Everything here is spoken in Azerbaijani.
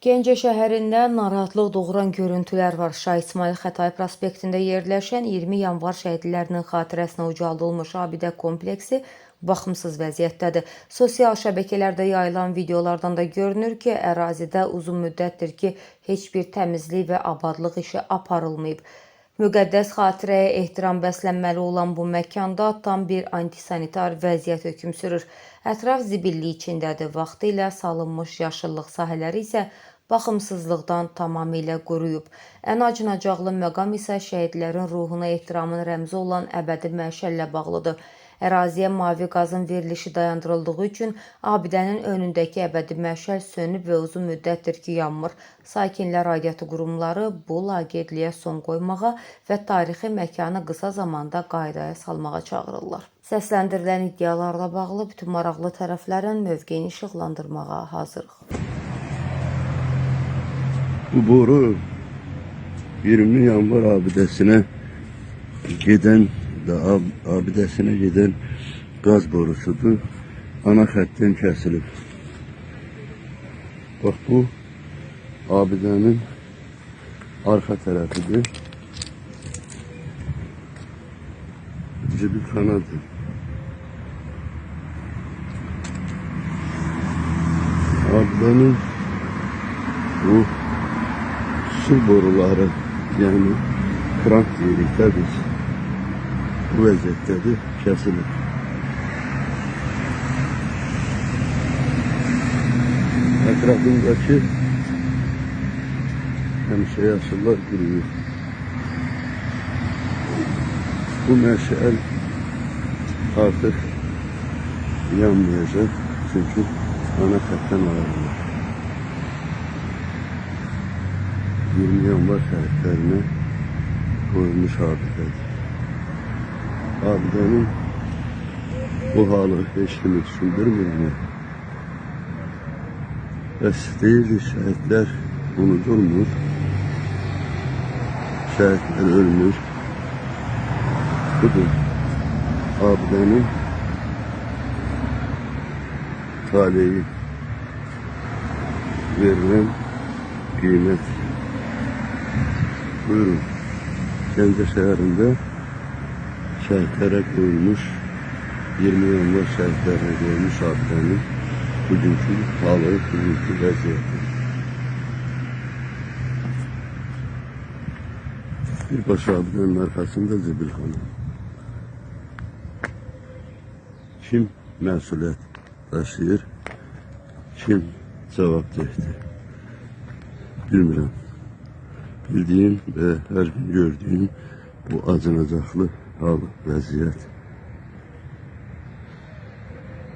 Gəncə şəhərində narahatlıq doğuran görüntülər var. Şah İsmayıl Xətai prospektində yerləşən 20 yanvar şəhidlərinin xatirəsinə ucaldılmış abidə kompleksi baxımsız vəziyyətdədir. Sosial şəbəkələrdə yayılan videolardan da görünür ki, ərazidə uzun müddətdir ki, heç bir təmizlik və abadlıq işi aparılmayıb. Müqəddəs xatirəyə ehtiram bəslənməli olan bu məkanda tam bir antisanitar vəziyyət hökm sürür. Ətraf zibillik içindədir. Vaxtilə salınmış yaşıllıq sahələri isə baxımsızlıqdan tamamilə quruyub. Ən acınacaqlı məqam isə şəhidlərin ruhuna ehtiramın rəmzi olan əbədi məşəllə bağlıdır. Əraziyə mavi qazın verilişi dayandırıldığı üçün abidənin önündəki əbədi məşəl sönüb və uzun müddətdir ki, yanmır. Sakinlər aidiyyatı qurumları bu laqeydliyə son qoymağa və tarixi məkanı qısa zamanda qaydaya salmağa çağırırlar. Səsləndirilən iddialarla bağlı bütün maraqlı tərəflərin mövqeyini işıqlandırmağa hazırıq. Bu boru 20 yanvar abidəsinə gedən qaz borusudur. Ana xətdən kəsilib. Bax bu abidənin arxa tərəfidir. Zibilxanadır. Abidənin bu su boruları, yəni krank deyirik də biz, bu vəziyyətdədir, kəsilir. Ətrafındakı həmişə yaşıllar quruyur. Bu məşəl artıq yanmayacaq, çünki ana xətdən ayrılır. 20 yanvar şəhidlərinə qoyulmuş abidədir. Abidənin bu halı heç kimi düşündürmür. Bəs deyilir, şəhidlər unudulmur, şəhidlər ölmür. Budur abidənin taleyi, verilen qiymət. Buyurun, Gəncə şəhərində şəhidlərə qoyulmuş, 20 yanvar şəhidlərə qoyulmuş abidənin bugünkü halı, bugünkü vəziyyəti. Birbaşa abidənin arxasında zibilxana. Kim məsuliyyət daşıyır, kim cavabdehdir, bilmirəm. Bildiyim və hər gün gördüyüm bu acınacaqlı hal, vəziyyət.